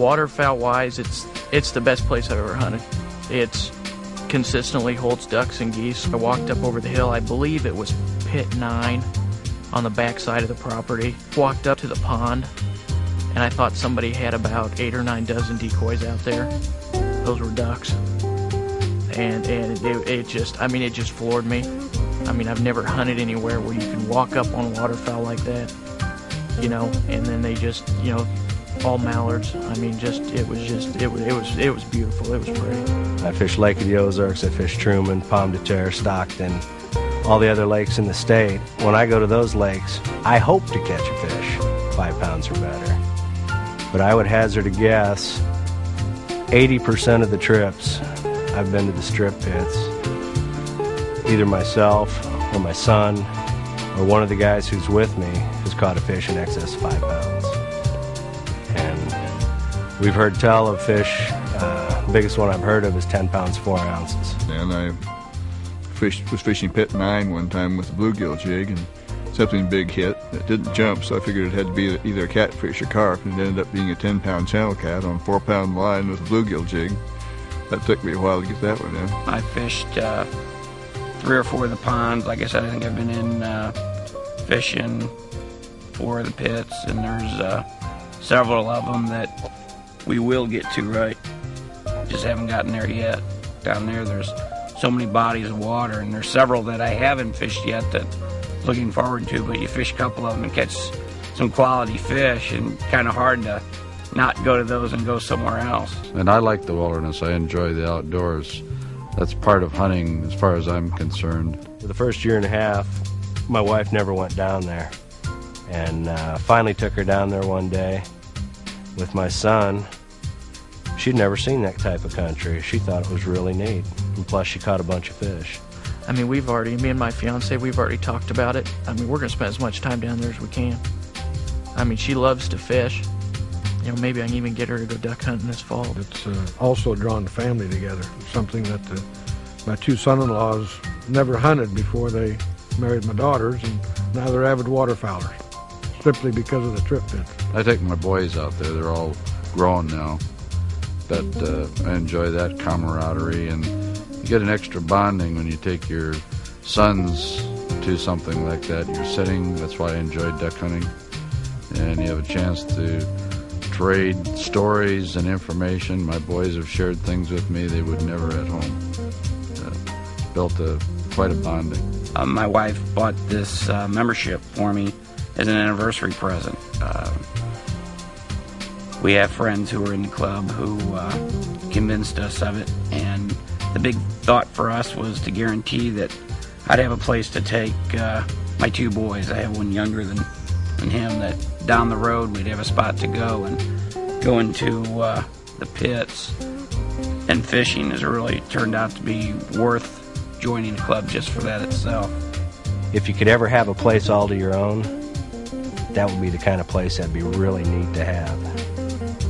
Waterfowl-wise, it's the best place I've ever hunted. It's consistently holds ducks and geese. I walked up over the hill, I believe it was pit 9 on the back side of the property. Walked up to the pond, and I thought somebody had about 8 or 9 dozen decoys out there. Those were ducks. And it just floored me. I mean, I've never hunted anywhere where you can walk up on waterfowl like that, you know, and then they just, you know, all mallards. I mean, it was beautiful. It was pretty. I fished Lake of the Ozarks. I fished Truman, Pomme de Terre, Stockton, all the other lakes in the state. When I go to those lakes, I hope to catch a fish 5 pounds or better. But I would hazard a guess, 80% of the trips I've been to the strip pits, either myself or my son or one of the guys who's with me has caught a fish in excess of 5 pounds. And we've heard tell of fish, the biggest one I've heard of is 10 pounds 4 ounces. And I was fishing pit 9 one time with a bluegill jig, and something big hit. It didn't jump, so I figured it had to be either a catfish or carp, and it ended up being a 10-pound channel cat on a 4-pound line with a bluegill jig. That took me a while to get that one in. I fished 3 or 4 of the ponds. Like I said, I think I've been in fishing 4 of the pits, and there's several of them that we will get to, right? Just haven't gotten there yet. Down there's so many bodies of water, and there's several that I haven't fished yet that looking forward to, but you fish a couple of them and catch some quality fish, and kind of hard to not go to those and go somewhere else. And I like the wilderness. I enjoy the outdoors. That's part of hunting as far as I'm concerned. For the first year and a half, my wife never went down there. And finally took her down there one day with my son. She'd never seen that type of country. She thought it was really neat. And plus she caught a bunch of fish. I mean, me and my fiance, we've already talked about it. I mean, we're going to spend as much time down there as we can. I mean, she loves to fish. You know, maybe I can even get her to go duck hunting this fall. It's also drawn the family together. Something that my 2 son-in-laws never hunted before they married my daughters, and now they're avid waterfowlers, simply because of the trip pits. I take my boys out there. They're all grown now. But I enjoy that camaraderie, and you get an extra bonding when you take your sons to something like that. You're sitting, that's why I enjoy duck hunting, and you have a chance to trade stories and information. My boys have shared things with me they would never at home. Built quite a bonding. My wife bought this membership for me as an anniversary present. We have friends who are in the club who convinced us of it, and the big thought for us was to guarantee that I'd have a place to take my 2 boys. I have one younger than him, that down the road we'd have a spot to go and go into the pits. And fishing has really turned out to be worth joining the club just for that itself. If you could ever have a place all to your own, that would be the kind of place that'd be really neat to have.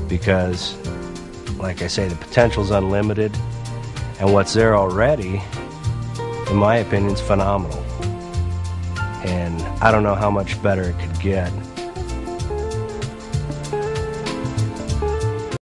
Because, like I say, the potential's unlimited, and what's there already, in my opinion, is phenomenal. And I don't know how much better it could get.